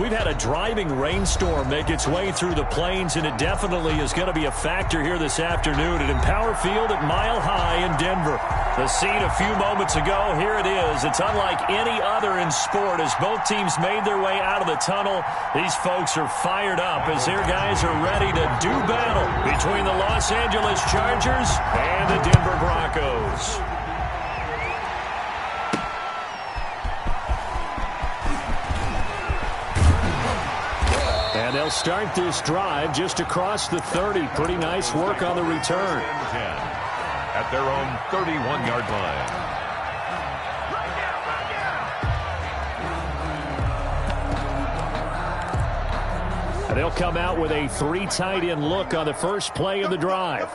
We've had a driving rainstorm make its way through the plains, and it definitely is going to be a factor here this afternoon at Empower Field at Mile High in Denver. The scene a few moments ago, here it is. It's unlike any other in sport as both teams made their way out of the tunnel. These folks are fired up as their guys are ready to do battle between the Los Angeles Chargers and the Denver Broncos. And they'll start this drive just across the 30. Pretty nice work on the return. At their own 31-yard line. And they'll come out with a 3 tight end look on the first play of the drive.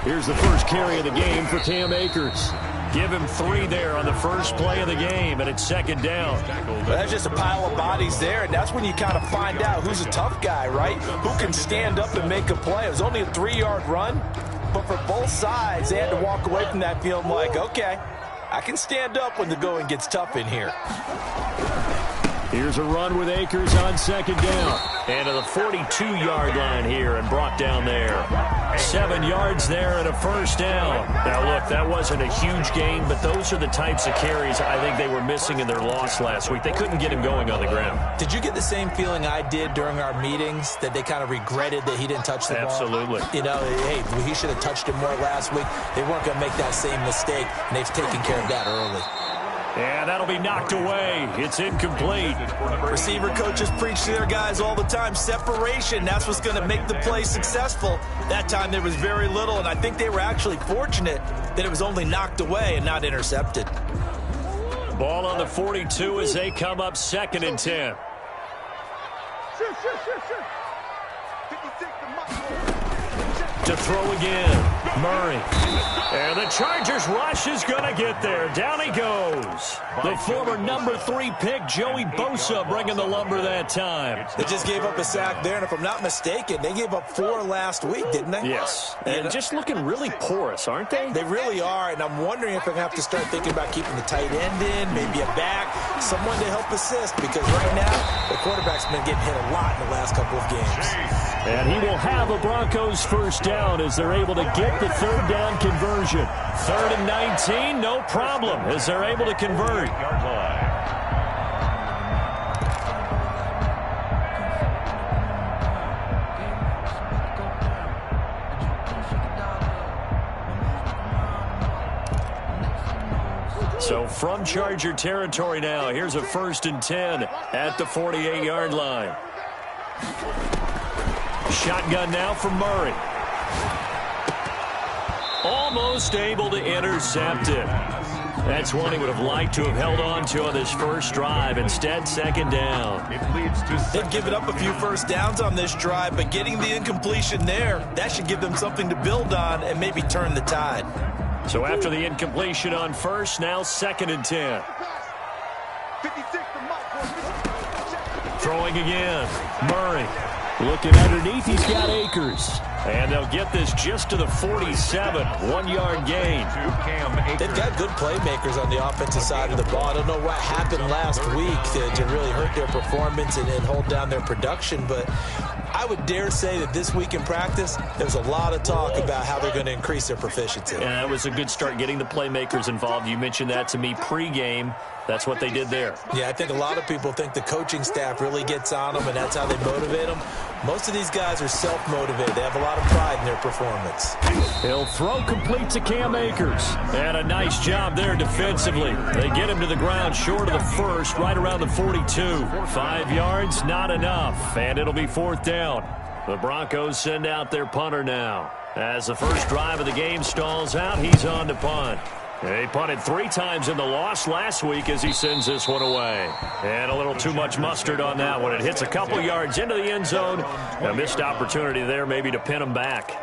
Here's the first carry of the game for Cam Akers. Give him 3 there on the first play of the game, and it's second down. Well, that's just a pile of bodies there, and that's when you kind of find out who's a tough guy, right? Who can stand up and make a play. It was only a 3-yard run, but for both sides, they had to walk away from that feeling like, okay, I can stand up when the going gets tough in here. Here's a run with Akers on second down. And to the 42-yard line here and brought down there. 7 yards there and a first down. Now, look, that wasn't a huge gain, but those are the types of carries I think they were missing in their loss last week. They couldn't get him going on the ground. Did you get the same feeling I did during our meetings, that they kind of regretted that he didn't touch the ball? Absolutely. You know, hey, he should have touched it more last week. They weren't going to make that same mistake, and they've taken care of that early. And that'll be knocked away. It's incomplete. Receiver coaches preach to their guys all the time. Separation, that's what's going to make the play successful. That time there was very little, and I think they were actually fortunate that it was only knocked away and not intercepted. Ball on the 42 as they come up second and 10. To throw again. Murray. And the Chargers rush is going to get there. Down he goes. The former number 3 pick, Joey Bosa, bringing the lumber that time. They just gave up a sack there, and if I'm not mistaken, they gave up 4 last week, didn't they? Yes. And just looking really porous, aren't they? They really are, and I'm wondering if I have to start thinking about keeping the tight end in, maybe a back, someone to help assist, because right now, the quarterback's been getting hit a lot in the last couple of games. And he will have a Broncos first down as they're able to get the third down conversion. 3rd and 19, no problem as they're able to convert. So from Charger territory now, here's a 1st and 10 at the 48-yard line. Shotgun now from Murray. Almost able to intercept it. That's one he would have liked to have held on to on this first drive. Instead, second down. They've given up a few first downs on this drive, but getting the incompletion there, that should give them something to build on and maybe turn the tide. So after the incompletion on first, now 2nd and 10. Throwing again. Murray. Looking underneath, he's got Akers. And they'll get this just to the 47. 1-yard gain. They've got good playmakers on the offensive side of the ball. I don't know what happened last week to really hurt their performance and hold down their production, but I would dare say that this week in practice, there's a lot of talk about how they're going to increase their proficiency. And that was a good start, getting the playmakers involved. You mentioned that to me pregame. That's what they did there. Yeah, I think a lot of people think the coaching staff really gets on them, and that's how they motivate them. Most of these guys are self-motivated. They have a lot of pride in their performance. He'll throw complete to Cam Akers. And a nice job there defensively. They get him to the ground short of the first, right around the 42. 5 yards, not enough. And it'll be 4th down. The Broncos send out their punter now. As the first drive of the game stalls out, he's on to punt. He punted 3 times in the loss last week as he sends this one away. And a little too much mustard on that one. It hits a couple yards into the end zone. A missed opportunity there maybe to pin him back.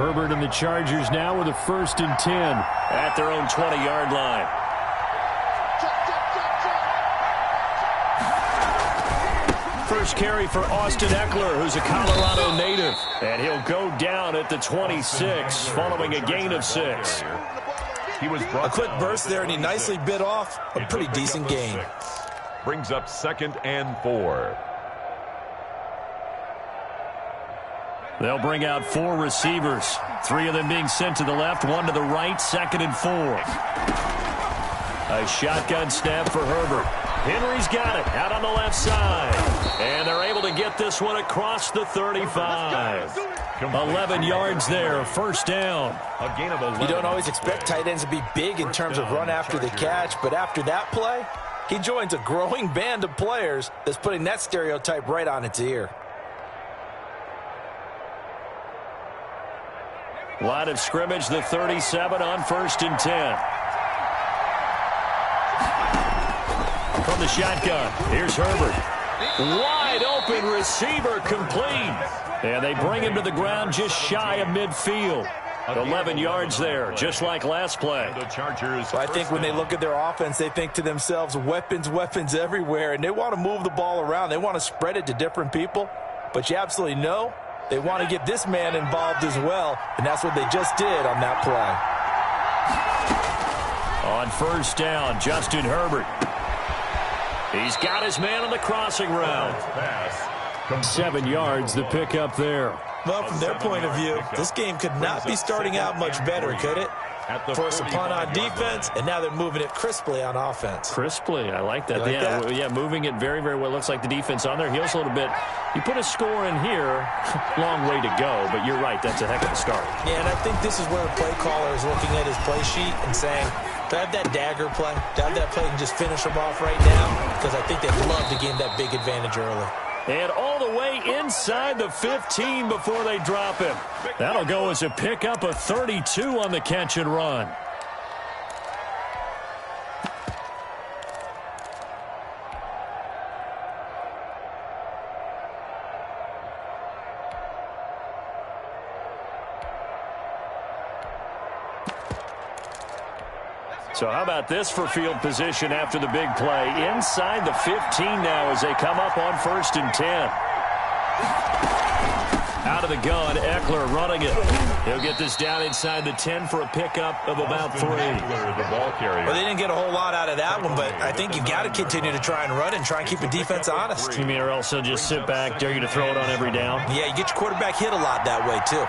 Herbert and the Chargers now with a 1st and 10 at their own 20-yard line. First carry for Austin Eckler, who's a Colorado native. And he'll go down at the 26 following a gain of 6. A quick burst there, and he nicely bit off a pretty decent gain. Brings up 2nd and 4. They'll bring out 4 receivers. 3 of them being sent to the left, 1 to the right, 2nd and 4. A shotgun snap for Herbert. Henry's got it out on the left side. And they're able to get this one across the 35. 11 yards there, 1st down. A gain of 11. You don't always expect tight ends to be big in terms of run after the catch, but after that play, he joins a growing band of players that's putting that stereotype right on its ear. Line of scrimmage, the 37 on 1st and 10. From the shotgun, here's Herbert. Wide open receiver complete. And they bring him to the ground just shy of midfield. 11 yards there, just like last play. The Chargers. I think when they look at their offense, they think to themselves, weapons, weapons everywhere. And they want to move the ball around. They want to spread it to different people. But you absolutely know they want to get this man involved as well. And that's what they just did on that play. On 1st down, Justin Herbert. He's got his man on the crossing route. 7 yards, the pickup there. Well, from their point of view, this game could not be starting out much better, could it? Force a punt on defense, and now they're moving it crisply on offense. Crisply, I like that. You like that? Yeah, moving it very, very well. Looks like the defense on their heels a little bit. You put a score in here, long way to go, but you're right, that's a heck of a start. Yeah, and I think this is where the play caller is looking at his play sheet and saying, do I have that dagger play? Do I have that play and just finish them off right now? Because I think they'd love to gain that big advantage early. And all the way inside the 15 before they drop him. That'll go as a pickup of 32 on the catch and run. So how about this for field position after the big play? Inside the 15 now as they come up on 1st and 10. Out of the gun, Eckler running it. He'll get this down inside the 10 for a pickup of about 3. The ball carrier. Well, they didn't get a whole lot out of that one, but I think you got to continue to try and run and try and keep the defense honest. You mean or else they'll just sit back, dare you to throw it on every down? Yeah, you get your quarterback hit a lot that way, too.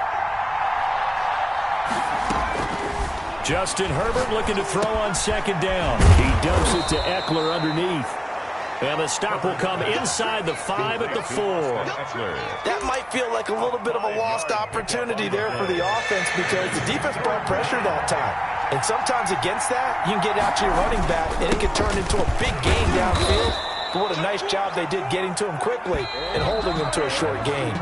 Justin Herbert looking to throw on 2nd down. He dumps it to Eckler underneath. And the stop will come inside the 5 at the 4. That might feel like a little bit of a lost opportunity there for the offense because the defense brought pressure that time. And sometimes against that, you can get out to your running back, and it can turn into a big gain downfield. But what a nice job they did getting to him quickly and holding him to a short gain.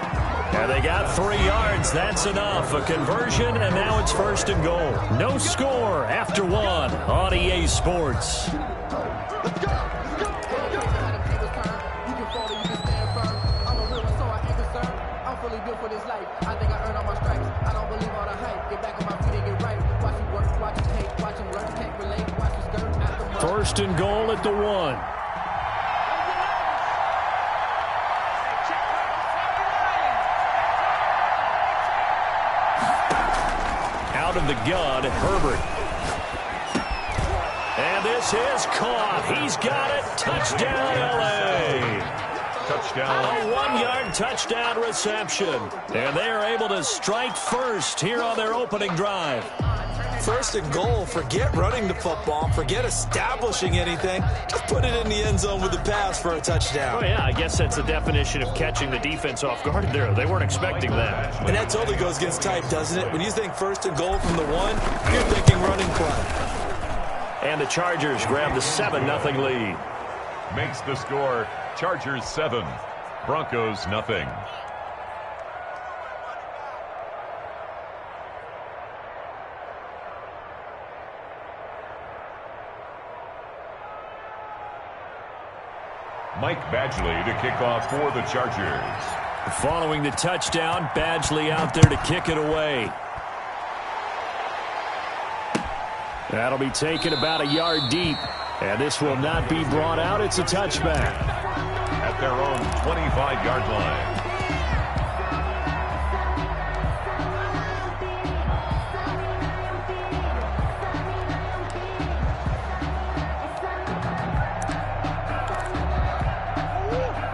And they got 3 yards. That's enough. A conversion, and now it's 1st and goal. No score after 1 on EA Sports. First and goal at the 1. Out of the gun, Herbert. And this is caught. He's got it. Touchdown, L.A. Touchdown. A 1-yard touchdown reception. And they are able to strike first here on their opening drive. 1st and goal. Forget running the football. Forget establishing anything. Just put it in the end zone with the pass for a touchdown. Oh, yeah, I guess that's the definition of catching the defense off guard there. They weren't expecting that. And that totally goes against type, doesn't it? When you think 1st and goal from the 1, you're thinking running play. And the Chargers grab the 7-0 lead. Makes the score Chargers 7, Broncos nothing. Mike Badgley to kick off for the Chargers. Following the touchdown, Badgley out there to kick it away. That'll be taken about a yard deep. And this will not be brought out. It's a touchback. At their own 25-yard line.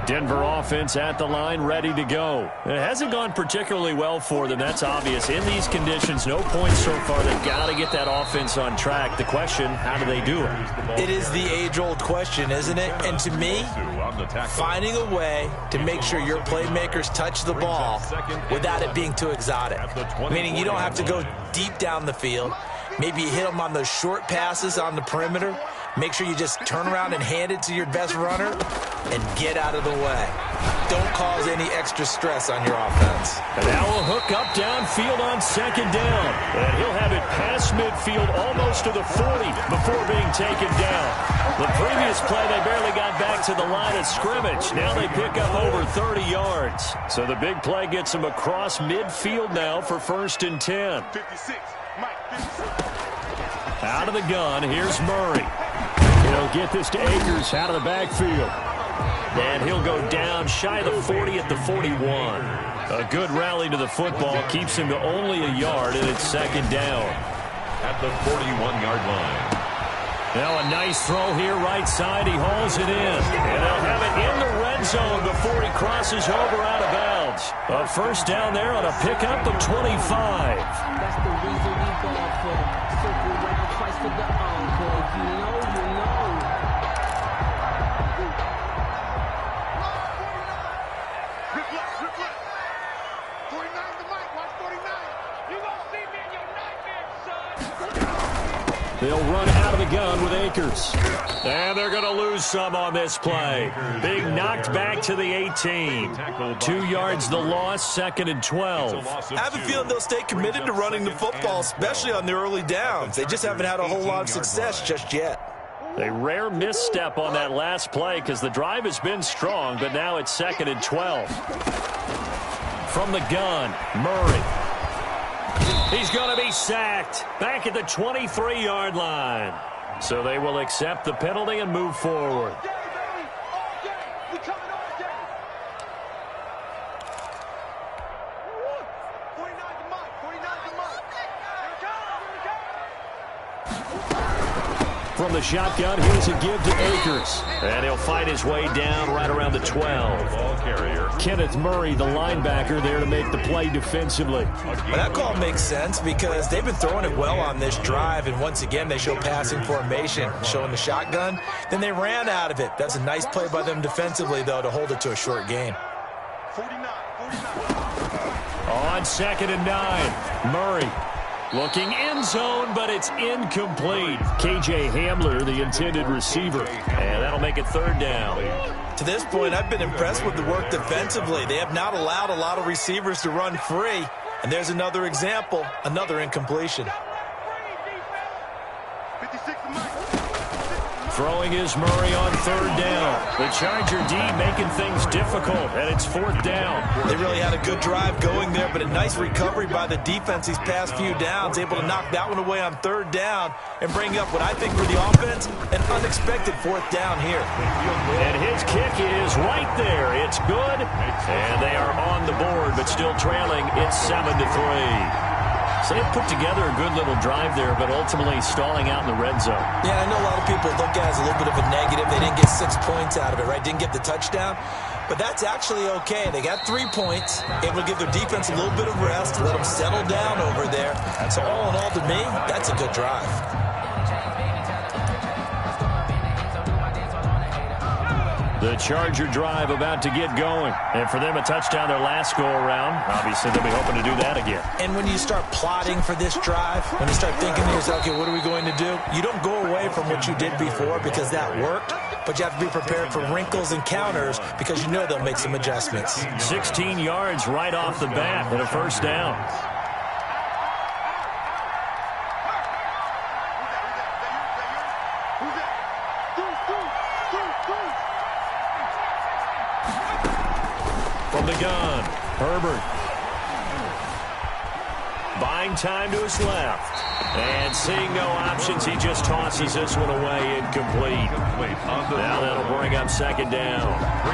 Denver offense at the line, ready to go. It hasn't gone particularly well for them, that's obvious. In these conditions, no points so far. They've got to get that offense on track. The question, how do they do it? It is the age-old question, isn't it? And to me, finding a way to make sure your playmakers touch the ball without it being too exotic. Meaning you don't have to go deep down the field. Maybe you hit them on those short passes on the perimeter. Make sure you just turn around and hand it to your best runner and get out of the way. Don't cause any extra stress on your offense. And now a hook up downfield on second down. And he'll have it past midfield almost to the 40 before being taken down. The previous play, they barely got back to the line of scrimmage. Now they pick up over 30 yards. So the big play gets them across midfield now for 1st and 10. 56. Mike, 56. Out of the gun, here's Murray. He'll get this to Akers out of the backfield. And he'll go down shy of the 40 at the 41. A good rally to the football keeps him to only a yard, and it's 2nd down. At the 41-yard line. Now a nice throw here right side. He hauls it in. And they'll have it in the red zone before he crosses over out of bounds. A 1st down there on a pickup of 25. That's the reason we ball for them. Circle around twice for the encore. You know. Rip left. 49 to Mike. Watch 49. You gonna see me in your nightmare, son. They'll run out of the gun with Akers. And they're going to lose some on this play. Big knocked back to the 18. 2 yards the loss, 2nd and 12. I have a feeling they'll stay committed to running the football, especially on the early downs. They just haven't had a whole lot of success just yet. A rare misstep on that last play because the drive has been strong, but now it's 2nd and 12. From the gun, Murray. He's going to be sacked back at the 23-yard line. So they will accept the penalty and move forward. From the shotgun, here's a give to Akers. And he'll fight his way down right around the 12. Ball carrier. Kenneth Murray, the linebacker, there to make the play defensively. Well, that call makes sense because they've been throwing it well on this drive, and once again they show passing formation, showing the shotgun. Then they ran out of it. That's a nice play by them defensively, though, to hold it to a short gain. 49. On 2nd and 9, Murray. Looking end zone, but it's incomplete. KJ Hamler, the intended receiver. And that'll make it 3rd down. To this point, I've been impressed with the work defensively. They have not allowed a lot of receivers to run free. And there's another example, another incompletion. 56 to Mike. Throwing is Murray on 3rd down. The Charger D making things difficult, and it's 4th down. They really had a good drive going there, but a nice recovery by the defense these past few downs, able to knock that one away on 3rd down and bring up what I think for the offense, an unexpected 4th down here. And his kick is right there. It's good, and they are on the board, but still trailing. It's 7-3. So they put together a good little drive there, but ultimately stalling out in the red zone. Yeah, I know a lot of people look at it as a little bit of a negative. They didn't get 6 points out of it, right? Didn't get the touchdown. But that's actually okay. They got 3 points, able to give their defense a little bit of rest, let them settle down over there. So all in all, to me, that's a good drive. The Charger drive about to get going. And for them, a touchdown their last go-around. Obviously, they'll be hoping to do that again. And when you start plotting for this drive, when you start thinking to yourself, okay, what are we going to do? You don't go away from what you did before because that worked, but you have to be prepared for wrinkles and counters because you know they'll make some adjustments. 16 yards right off the bat and a 1st down. From the gun, Herbert. By Trying time to his left. And seeing no options, he just tosses this one away incomplete. Now that'll bring up second down.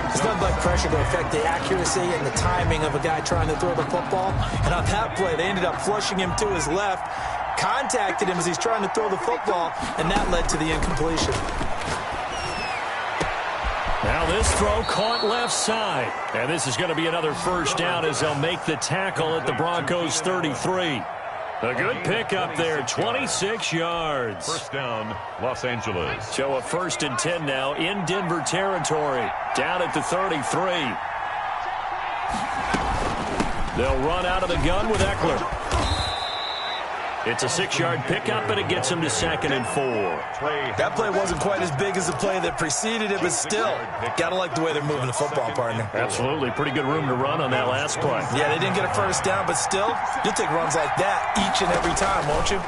It's nothing like pressure to affect the accuracy and the timing of a guy trying to throw the football. And on that play, they ended up flushing him to his left, contacted him as he's trying to throw the football, and that led to the incompletion. Now this throw caught left side. And this is going to be another first down as they'll make the tackle at the Broncos 33. A good pickup there, 26 yards. First down, Los Angeles. So a 1st and 10 now in Denver territory. Down at the 33. They'll run out of the gun with Eckler. It's a 6-yard pickup, and it gets him to 2nd and 4. That play wasn't quite as big as the play that preceded it, but still, gotta like the way they're moving the football, partner. Absolutely. Pretty good room to run on that last play. Yeah, they didn't get a first down, but still, you'll take runs like that each and every time, won't you?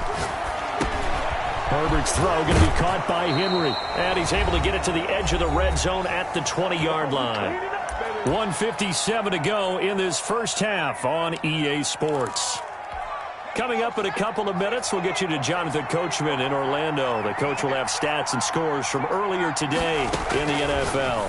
Herbert's throw going to be caught by Henry, and he's able to get it to the edge of the red zone at the 20-yard line. 1:57 to go in this first half on EA Sports. Coming up in a couple of minutes, we'll get you to Jonathan Coachman in Orlando. The coach will have stats and scores from earlier today in the NFL.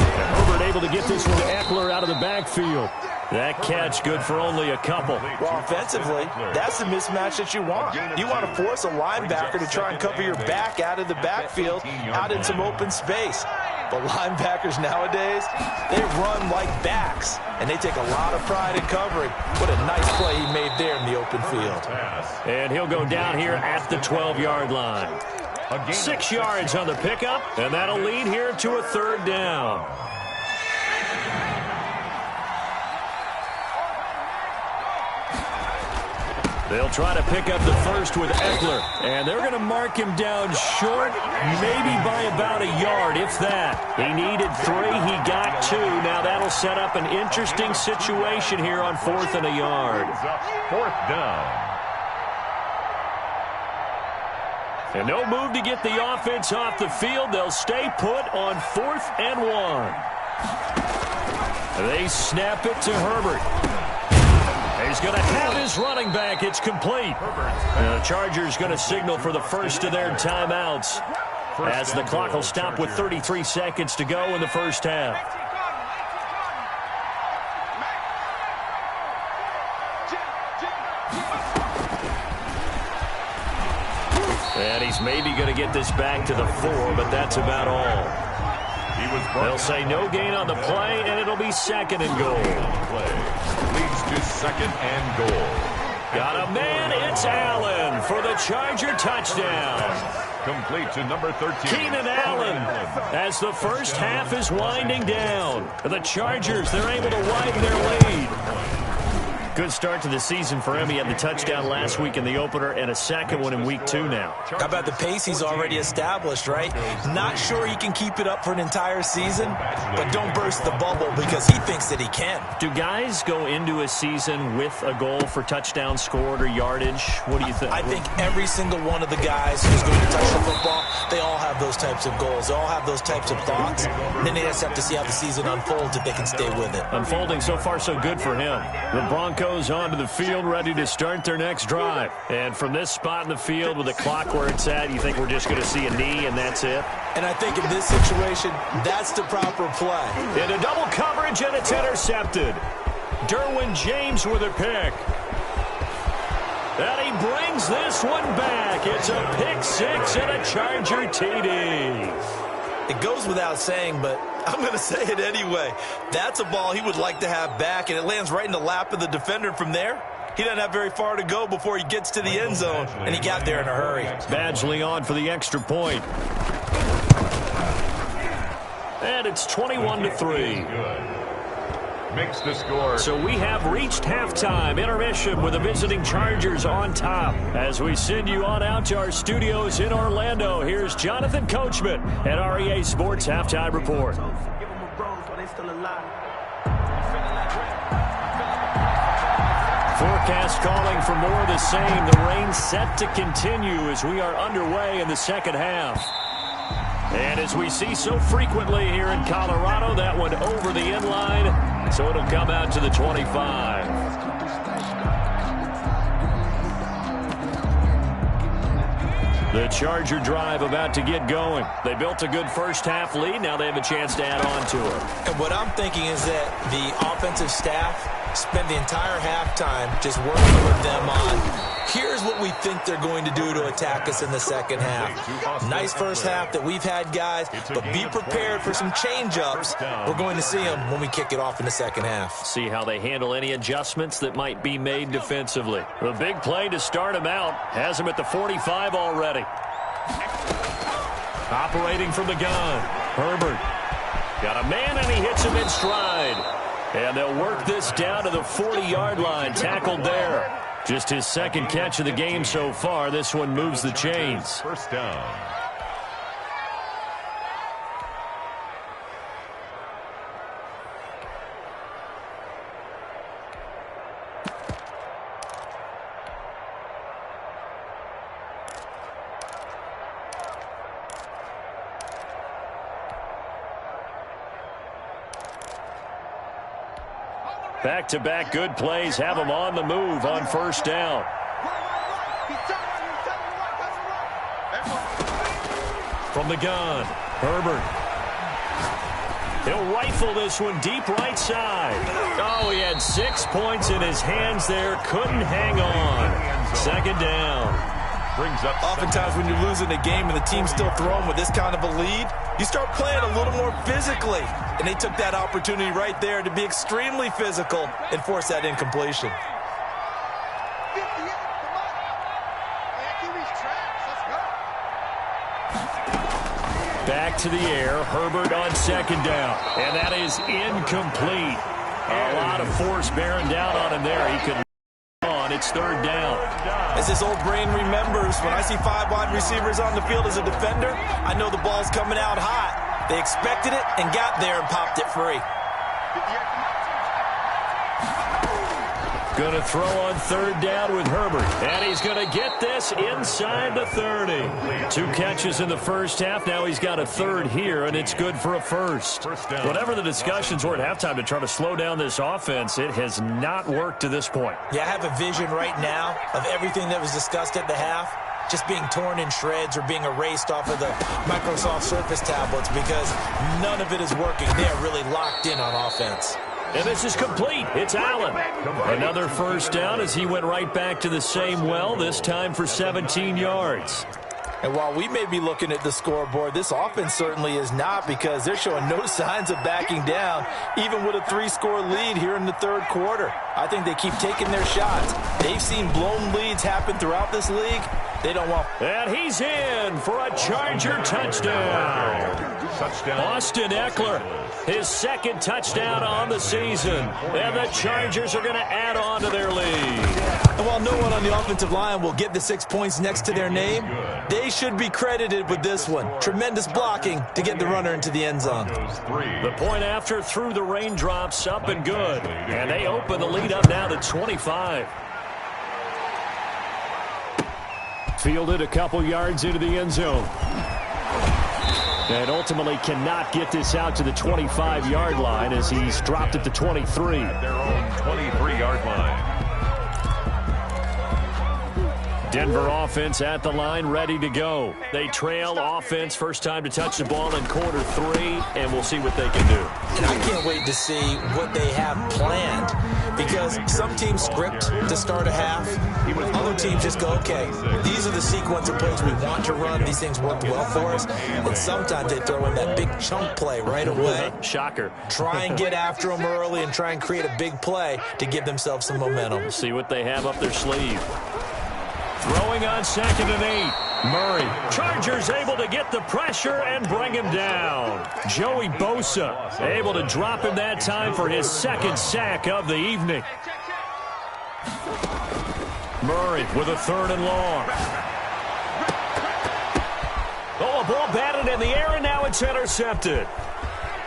And Herbert able to get this one to Eckler out of the backfield. That catch good for only a couple. Well, offensively, that's the mismatch that you want. You want to force a linebacker to try and cover your back out of the backfield, out in some open space. But linebackers nowadays, they run like backs, and they take a lot of pride in covering. What a nice play he made there in the open field. And he'll go down here at the 12-yard line. 6 yards on the pickup, and that'll lead here to a 3rd down. They'll try to pick up the first with Eckler, and they're going to mark him down short, maybe by about a yard, if that. He needed 3, he got 2. Now that'll set up an interesting situation here on 4th and a yard. 4th down. And no move to get the offense off the field. They'll stay put on 4th and 1. They snap it to Herbert. He's going to have his running back. It's complete. The Chargers going to signal for the first of their timeouts as the clock will stop with 33 seconds to go in the first half. And he's maybe going to get this back to the 4, but that's about all. They'll say no gain on the play, and it'll be 2nd and goal. Leads to 2nd and goal. Got a man, it's Allen for the Charger touchdown. Complete to number 13. Keenan Allen as the first half is winding down. The Chargers, they're able to widen their lead. Good start to the season for him. He had the touchdown last week in the opener and a second one in week 2 now. How about the pace he's already established, right? Not sure he can keep it up for an entire season, but don't burst the bubble because he thinks that he can. Do guys go into a season with a goal for touchdown scored or yardage? What do you think? I think every single one of the guys who's going to touch the football, they all have those types of goals. They all have those types of thoughts. And then they just have to see how the season unfolds if they can stay with it. Unfolding so far so good for him. The Broncos onto the field, ready to start their next drive. And from this spot in the field with the clock where it's at, you think we're just going to see a knee and that's it? And I think in this situation, that's the proper play. Into double coverage, and it's intercepted. Derwin James with a pick. And he brings this one back. It's a pick 6 and a Charger TD. It goes without saying, but I'm going to say it anyway. That's a ball he would like to have back, and it lands right in the lap of the defender from there. He doesn't have very far to go before he gets to the end zone, and he got there in a hurry. Badgley on for the extra point. And it's 21-3. Makes the score. So we have reached halftime intermission with the visiting Chargers on top. As we send you on out to our studios in Orlando, here's Jonathan Coachman at REA Sports Halftime Report. Forecast calling for more of the same. The rain set to continue as we are underway in the second half. And as we see so frequently here in Colorado, that one over the end line, so it'll come out to the 25. The Charger drive about to get going. They built a good first-half lead. Now they have a chance to add on to it. And what I'm thinking is that the offensive staff spent the entire halftime just working with them on, here's what we think they're going to do to attack us in the second half. Nice first half that we've had, guys, but be prepared for some change-ups. We're going to see them when we kick it off in the second half. See how they handle any adjustments that might be made defensively. The big play to start him out has him at the 45 already. Operating from the gun, Herbert. Got a man, and he hits him in stride. And they'll work this down to the 40-yard line, tackled there. Just his second catch of the game so far. This one moves the chains. First down. Back-to-back good plays have them on the move on first down. From the gun, Herbert. He'll rifle this one deep right side. Oh, he had 6 points in his hands there. Couldn't hang on. Second down. Brings up Oftentimes when you're losing a game and the team's still throwing with this kind of a lead, you start playing a little more physically. And they took that opportunity right there to be extremely physical and force that incompletion. Back to the air, Herbert on second down. And that is incomplete. A lot of force bearing down on him there. He could on. It's third down. As his old brain remembers, when I see 5 wide receivers on the field as a defender, I know the ball's coming out hot. They expected it and got there and popped it free. Going to throw on third down with Herbert. And he's going to get this inside the 30. 2 catches in the first half. Now he's got a third here, and it's good for a first. Whatever the discussions were at halftime to try to slow down this offense, it has not worked to this point. Yeah, I have a vision right now of everything that was discussed at the half just being torn in shreds or being erased off of the Microsoft Surface tablets because none of it is working. They are really locked in on offense. And this is complete. It's Allen. Another first down as he went right back to the same well, this time for 17 yards. And while we may be looking at the scoreboard, this offense certainly is not, because they're showing no signs of backing down, even with a 3-score lead here in the third quarter. I think they keep taking their shots. They've seen blown leads happen throughout this league. They don't want... And he's in for a Charger touchdown. Austin Eckler, his second touchdown on the season. And the Chargers are going to add on to their lead. And while no one on the offensive line will get the 6 points next to their name, they should be credited with this one. Tremendous blocking to get the runner into the end zone. The point after through the raindrops, up and good. And they open the lead up now to 25. Fielded a couple yards into the end zone. And ultimately cannot get this out to the 25-yard line as he's dropped at the 23. At their own 23-yard line. Denver offense at the line, ready to go. They trail offense, first time to touch the ball in quarter 3, and we'll see what they can do. And I can't wait to see what they have planned, because some teams script to start a half. Other teams just go, okay, these are the sequence of plays we want to run. These things worked well for us. And sometimes they throw in that big chunk play right away. Shocker. Try and get after them early and try and create a big play to give themselves some momentum. We'll see what they have up their sleeve. Throwing on 2nd and 8. Murray. Chargers able to get the pressure and bring him down. Joey Bosa able to drop him that time for his second sack of the evening. Murray with a 3rd and long. Oh, a ball batted in the air, and now it's intercepted.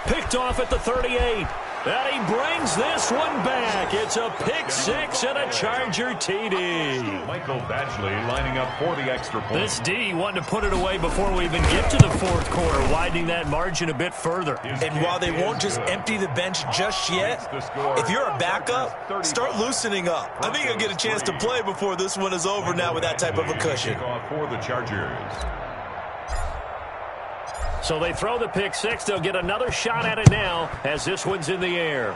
Picked off at the 38. And he brings this one back. It's a pick six and a Charger TD. Michael Badgley lining up for the extra point. This D wanted to put it away before we even get to the fourth quarter, widening that margin a bit further. And while they won't just empty the bench just yet, if you're a backup, start loosening up. I think you'll get a chance to play before this one is over now with that type of a cushion. For the Chargers. So they throw the pick six. They'll get another shot at it now as this one's in the air.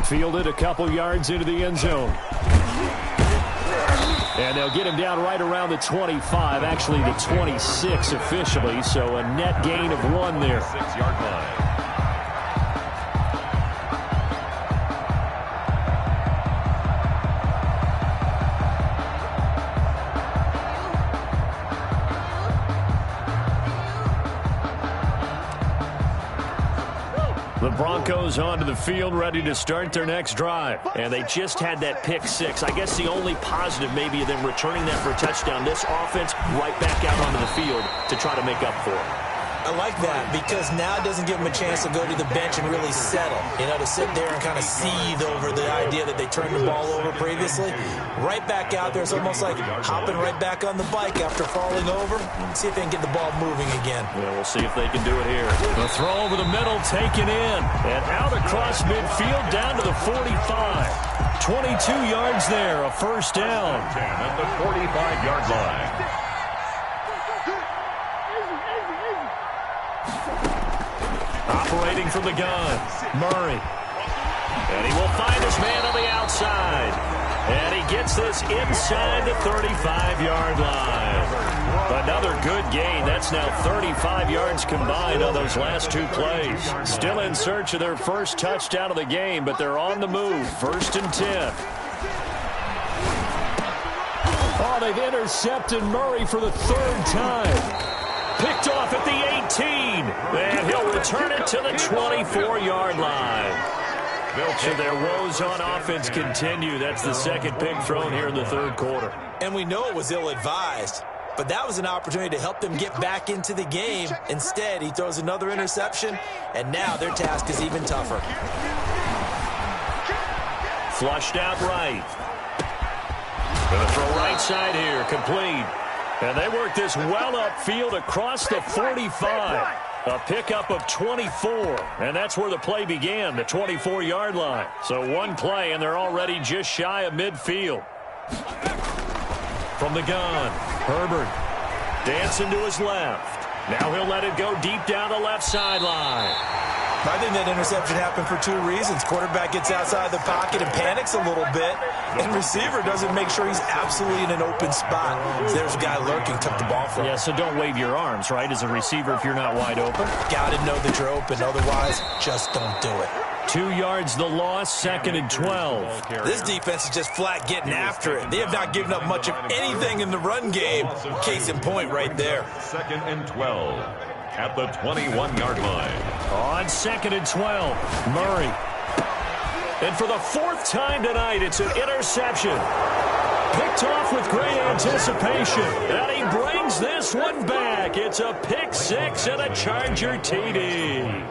Fielded a couple yards into the end zone. And they'll get him down right around the 25, actually the 26 officially, so a net gain of 1 there. 6-yard line. The Broncos onto the field, ready to start their next drive. And they just had that pick six. I guess the only positive maybe of them returning that for a touchdown. This offense right back out onto the field to try to make up for it. I like that because now it doesn't give them a chance to go to the bench and really settle. You know, to sit there and kind of seethe over the idea that they turned the ball over previously. Right back out there. It's almost like hopping right back on the bike after falling over. See if they can get the ball moving again. Yeah, we'll see if they can do it here. The throw over the middle taken in. And out across midfield down to the 45. 22 yards there, a first down. 10 at the 45-yard line. Operating from the gun, Murray. And he will find his man on the outside. And he gets this inside the 35-yard line. Another good gain. That's now 35 yards combined on those last two plays. Still in search of their first touchdown of the game, but they're on the move. 1st and 10. Oh, they've intercepted Murray for the 3rd time. Picked off at the 18, and he'll return it to the 24-yard line. So their woes on offense continue. That's the second pick thrown here in the 3rd quarter. And we know it was ill-advised, but that was an opportunity to help them get back into the game. Instead, he throws another interception, and now their task is even tougher. Flushed out right. Gonna throw right side here, complete. And they work this well upfield across the 45. A pickup of 24. And that's where the play began, the 24-yard line. So one play, and they're already just shy of midfield. From the gun, Herbert dancing to his left. Now he'll let it go deep down the left sideline. I think that interception happened for 2 reasons. Quarterback gets outside the pocket and panics a little bit, and receiver doesn't make sure he's absolutely in an open spot. So there's a guy lurking, took the ball from him. Yeah, so don't wave your arms, right, as a receiver if you're not wide open. Got to know that you're open. Otherwise, just don't do it. 2 yards the loss, 2nd and 12. This defense is just flat getting after it. They have not given up much of anything in the run game. Case in point right there. 2nd and 12. At the 21-yard line. On 2nd and 12, Murray. And for the 4th time tonight, it's an interception. Picked off with great anticipation. And he brings this one back. It's a pick six and a Charger TD.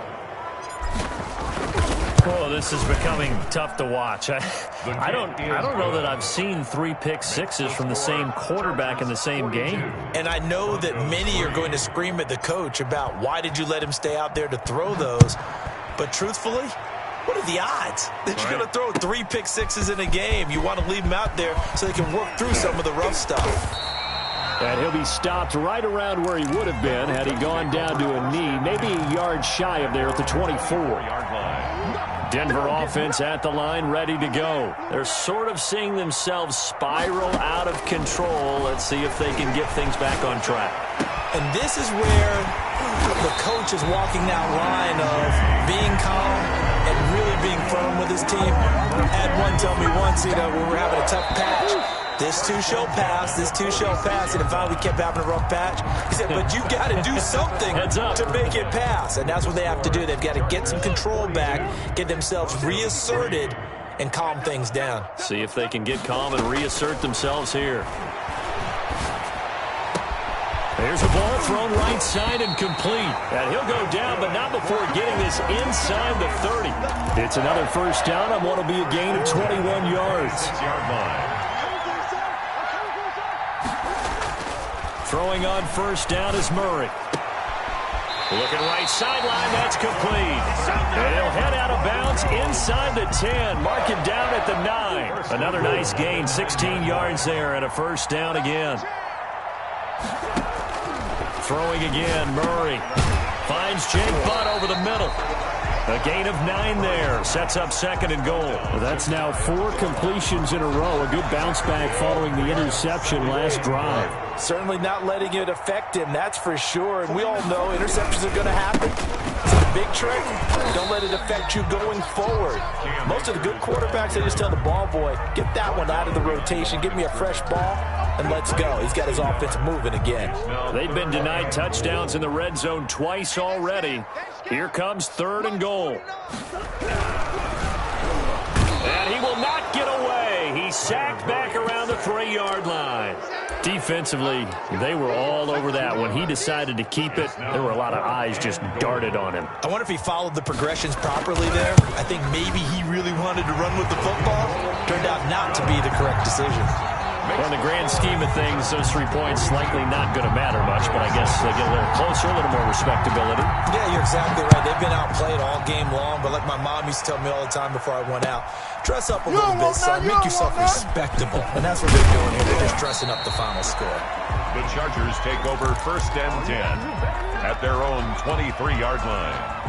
Oh, this is becoming tough to watch. I don't know that I've seen 3 pick sixes from the same quarterback in the same game. And I know that many are going to scream at the coach about why did you let him stay out there to throw those. But truthfully, what are the odds that you're going to throw 3 pick sixes in a game? You want to leave him out there so they can work through some of the rough stuff. And he'll be stopped right around where he would have been had he gone down to a knee, maybe a yard shy of there at the 24-yard line. Denver offense at the line, ready to go. They're sort of seeing themselves spiral out of control. Let's see if they can get things back on track. And this is where the coach is walking that line of being calm and really being firm with his team. Had one tell me once, when we're having a tough patch, this too shall pass, this too shall pass. And if finally we kept having a rough patch, he said, but you got to do something to make it pass. And that's what they have to do. They've got to get some control back, get themselves reasserted, and calm things down. See if they can get calm and reassert themselves here. Here's the ball thrown right side and complete. And he'll go down, but not before getting this inside the 30. It's another first down on what will be a gain of 21 yards. Throwing on first down is Murray. Looking right sideline, that's complete. And he'll head out of bounds inside the 10. Mark him down at the 9. Another nice gain, 16 yards there, and a first down again. Throwing again, Murray. Finds Jake Butt over the middle. A gain of 9 there. Sets up second and goal. Well, that's now 4 completions in a row. A good bounce back following the interception last drive. Certainly not letting it affect him, that's for sure. And we all know interceptions are going to happen. So the big trick, don't let it affect you going forward. Most of the good quarterbacks, they just tell the ball boy, get that one out of the rotation, give me a fresh ball, and let's go. He's got his offense moving again. They've been denied touchdowns in the red zone twice already. Here comes third and goal. And he will not get away. He's sacked back around the 3-yard line. Defensively, they were all over that. When he decided to keep it, there were a lot of eyes just darted on him. I wonder if he followed the progressions properly there. I think maybe he really wanted to run with the football. Turned out not to be the correct decision. Well, in the grand scheme of things, those 3 points likely not going to matter much, but I guess they get a little closer, a little more respectability. Yeah, you're exactly right. They've been outplayed all game long, but like my mom used to tell me all the time before I went out, dress up a little bit, son. Make yourself respectable. And that's what they're doing here. They're just dressing up the final score. The Chargers take over first and 10 at their own 23-yard line.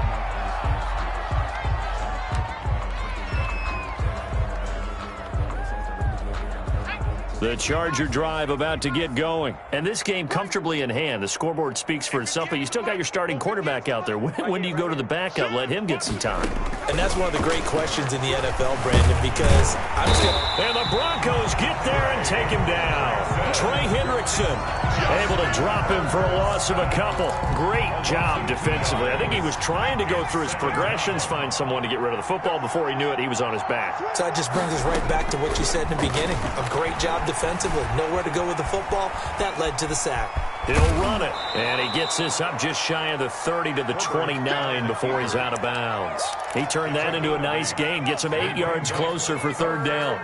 The Charger drive about to get going. And this game comfortably in hand. The scoreboard speaks for itself, but you still got your starting quarterback out there. When do you go to the backup? Let him get some time. And that's one of the great questions in the NFL, Brandon, because I'm just going to... And the Broncos get there and take him down. Trey Hendrickson able to drop him for a loss of a couple. Great job defensively. I think he was trying to go through his progressions, find someone to get rid of the football. Before he knew it, he was on his back. So that just brings us right back to what you said in the beginning. A great job defensively. Nowhere to go with the football. That led to the sack. He'll run it. And he gets this up just shy of the 30 to the 29 before he's out of bounds. He turned that into a nice gain. Gets him 8 yards closer for third down.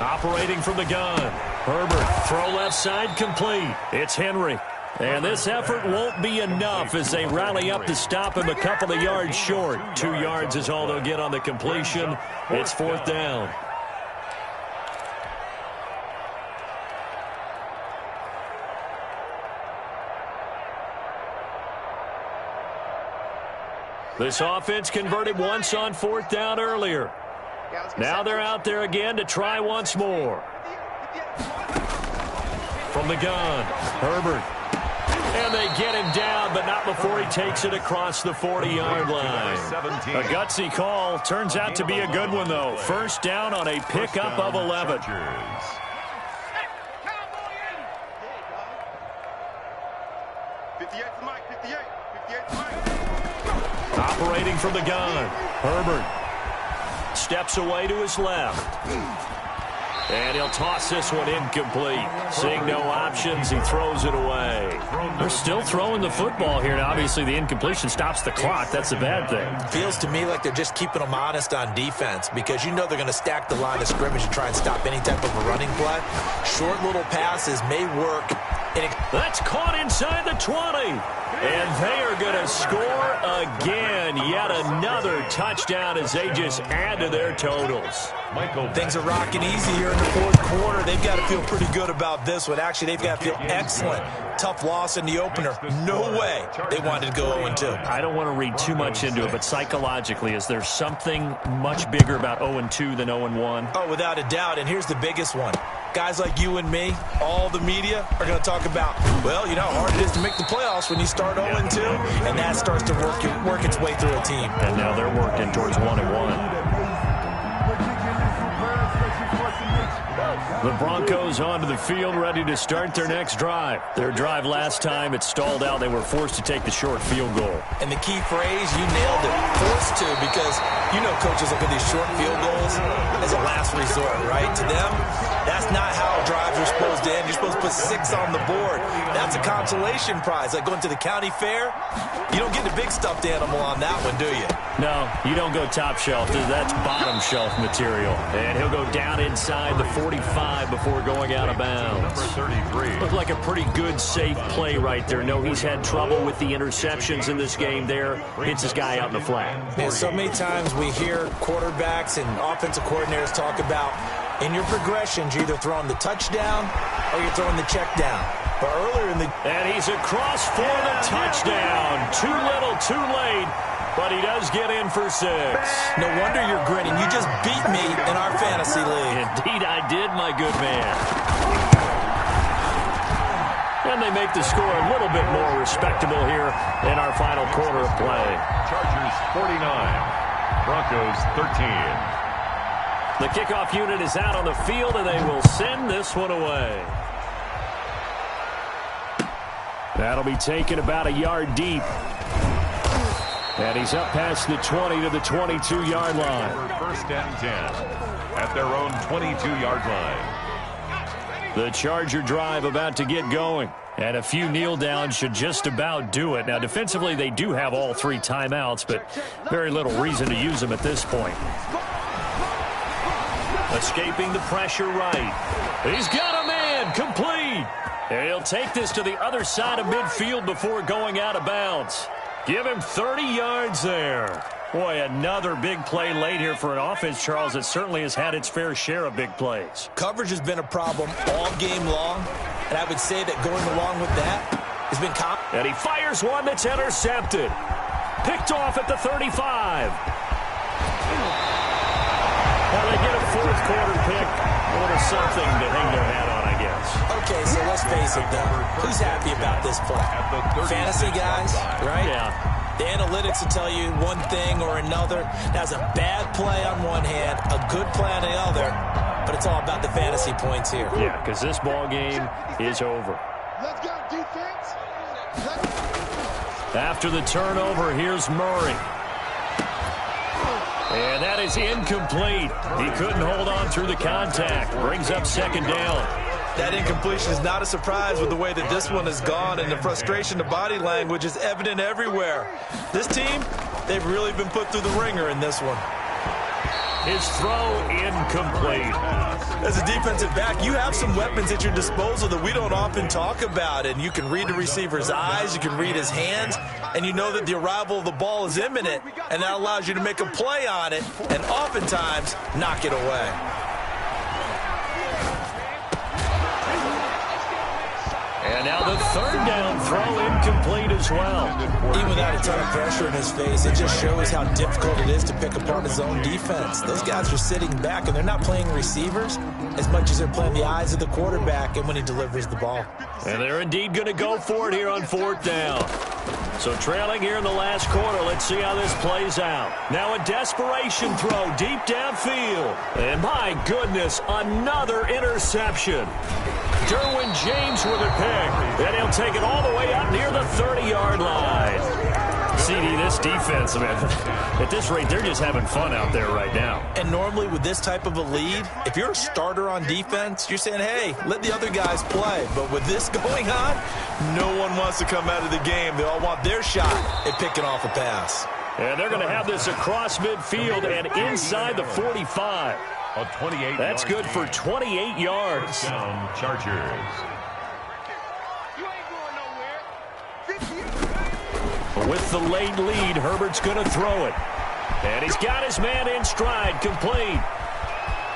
Operating from the gun. Herbert, throw left side, complete. It's Henry. And this effort won't be enough as they rally up to stop him a couple of yards short. 2 yards is all they'll get on the completion. It's fourth down. This offense converted once on fourth down earlier. Now they're out there again to try once more. From the gun, Herbert. And they get him down, but not before he takes it across the 40-yard line. A gutsy call. Turns out to be a good one, though. First down on a pickup of 11. Operating from the gun, Herbert steps away to his left. And he'll toss this one incomplete. Seeing no options, he throws it away. They're still throwing the football here. Now, obviously, the incompletion stops the clock. That's the bad thing. Feels to me like they're just keeping them honest on defense because you know they're going to stack the line of scrimmage and try and stop any type of a running play. Short little passes may work. That's caught inside the 20. And they are going to score again. Yet another touchdown as they just add to their totals. Things are rocking easy here in the fourth quarter. They've got to feel pretty good about this one. Actually, they've got to feel excellent. Tough loss in the opener. No way they wanted to go 0-2. I don't want to read too much into it, but psychologically, is there something much bigger about 0-2 than 0-1? Oh, without a doubt. And here's the biggest one. Guys like you and me, all the media, are going to talk about, well, you know how hard it is to make the playoffs when you start 0-2, and that starts to work its way through a team. And now they're working towards 1-1. The Broncos onto the field, ready to start their next drive. Their drive last time, it stalled out. They were forced to take the short field goal. And the key phrase, you nailed it, forced to, because you know coaches look at these short field goals as a last resort, right? To them, That's not how drives are supposed to end. You're supposed to put 6 on the board. That's a consolation prize. Like going to the county fair, you don't get the big stuffed animal on that one, do you? No, you don't go top shelf. That's bottom shelf material. And he'll go down inside the 45 before going out of bounds. Number 33. Looked like a pretty good, safe play right there. No, he's had trouble with the interceptions in this game there. Hits his guy out in the flat. Man, so many times we hear quarterbacks and offensive coordinators talk about in your progressions, you're either throwing the touchdown or you're throwing the check down. But earlier in the... And he's across for the touchdown. Too little, too late. But he does get in for 6. No wonder you're grinning. You just beat me in our fantasy league. Indeed I did, my good man. And they make the score a little bit more respectable here in our final quarter of play. Chargers 49, Broncos 13. The kickoff unit is out on the field, and they will send this one away. That'll be taken about a yard deep. And he's up past the 20 to the 22-yard line. First and 10 at their own 22-yard line. The Charger drive about to get going. And a few kneel downs should just about do it. Now, defensively, they do have all 3 timeouts, but very little reason to use them at this point. Escaping the pressure right. He's got a man, complete. And he'll take this to the other side of midfield before going out of bounds. Give him 30 yards there. Boy, another big play late here for an offense, Charles, that certainly has had its fair share of big plays. Coverage has been a problem all game long, and I would say that going along with that has been... And he fires one that's intercepted. Picked off at the 35. Well, they get a 4th quarter pick. A little something to hang their hat on, I guess. Okay, so let's face it, though. Who's happy about this play? Fantasy guys, right? Yeah. The analytics will tell you one thing or another. That's a bad play on one hand, a good play on the other, but it's all about the fantasy points here. Yeah, because this ball game is over. Let's go, defense. After the turnover, here's Murray. And that is incomplete. He couldn't hold on through the contact. Brings up 2nd down. That incompletion is not a surprise with the way that this one has gone, and the frustration, the body language is evident everywhere. This team, they've really been put through the ringer in this one. His throw incomplete. As a defensive back, you have some weapons at your disposal that we don't often talk about, and you can read the receiver's eyes, you can read his hands, and you know that the arrival of the ball is imminent, and that allows you to make a play on it and oftentimes knock it away. And now the 3rd down throw incomplete as well. Even without a ton of pressure in his face, it just shows how difficult it is to pick apart his own defense. Those guys are sitting back, and they're not playing receivers as much as they're playing the eyes of the quarterback and when he delivers the ball. And they're indeed going to go for it here on 4th down. So trailing here in the last quarter, let's see how this plays out. Now a desperation throw deep downfield. And my goodness, another interception. Derwin James with a pick. And he'll take it all the way up near the 30-yard line. CD, this defense, man, at this rate, they're just having fun out there right now. And normally with this type of a lead, if you're a starter on defense, you're saying, hey, let the other guys play. But with this going on, no one wants to come out of the game. They all want their shot at picking off a pass. And they're going to have this across midfield and inside the 45. That's good for 28 yards. Down, Chargers. With the late lead, Herbert's going to throw it. And he's got his man in stride, complete.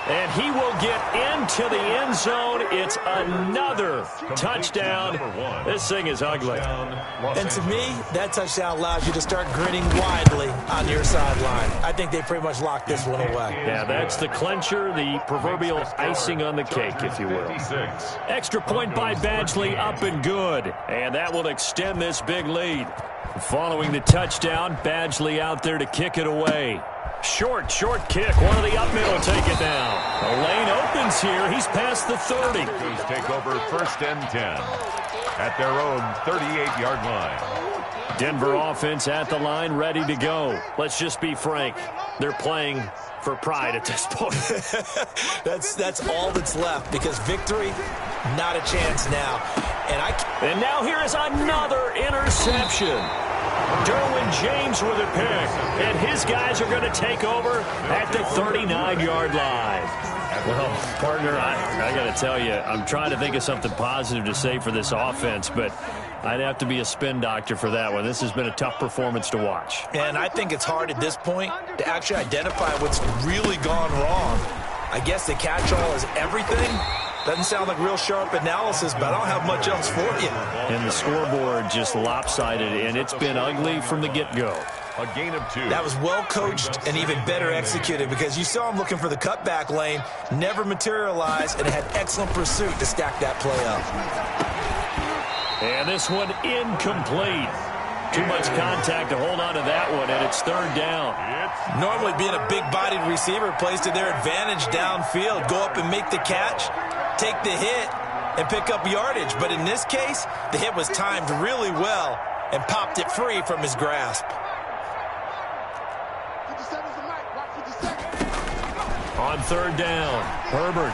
And he will get into the end zone. It's another touchdown. This thing is ugly. And to me, that touchdown allows you to start grinning widely on your sideline. I think they pretty much locked this one away. Yeah, that's the clincher, the proverbial icing on the cake, if you will. Extra point by Badgley, up and good. And that will extend this big lead. Following the touchdown, Badgley out there to kick it away. Short kick. One of the up middle take it down. The lane opens here. He's past the 30. Take over 1st and 10 at their own 38-yard line. Denver offense at the line, ready to go. Let's just be frank. they're playing for pride at this point. that's all that's left, because victory, not a chance now. And now here is another interception. Derwin James with a pick, and his guys are going to take over at the 39-yard line. Well, partner, I got to tell you, I'm trying to think of something positive to say for this offense, but I'd have to be a spin doctor for that one. This has been a tough performance to watch. And I think it's hard at this point to actually identify what's really gone wrong. I guess the catch-all is everything. Doesn't sound like real sharp analysis, but I don't have much else for you. And the scoreboard just lopsided, and it's been ugly from the get-go. A gain of 2. That was well coached and even better executed, because you saw him looking for the cutback lane, never materialized, and had excellent pursuit to stack that play up. And this one incomplete. Too much contact to hold on to that one, and it's third down. Normally being a big-bodied receiver plays to their advantage downfield. Go up and make the catch, take the hit, and pick up yardage. But in this case, the hit was timed really well and popped it free from his grasp. 57's the mic. Watch 57. On third down, Herbert.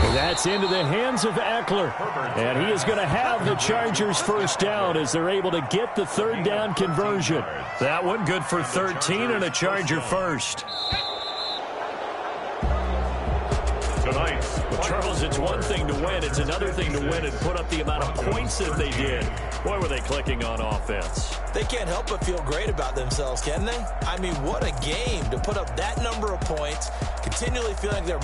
And that's into the hands of Eckler. And he is going to have the Chargers first down as they're able to get the third down conversion. That one good for 13 and a Charger first. Tonight, Well, Charles, it's one thing to win. It's another thing to win and put up the amount of points that they did. Boy, were they clicking on offense. They can't help but feel great about themselves, can they? I mean, what a game to put up that number of points, continually feeling like they're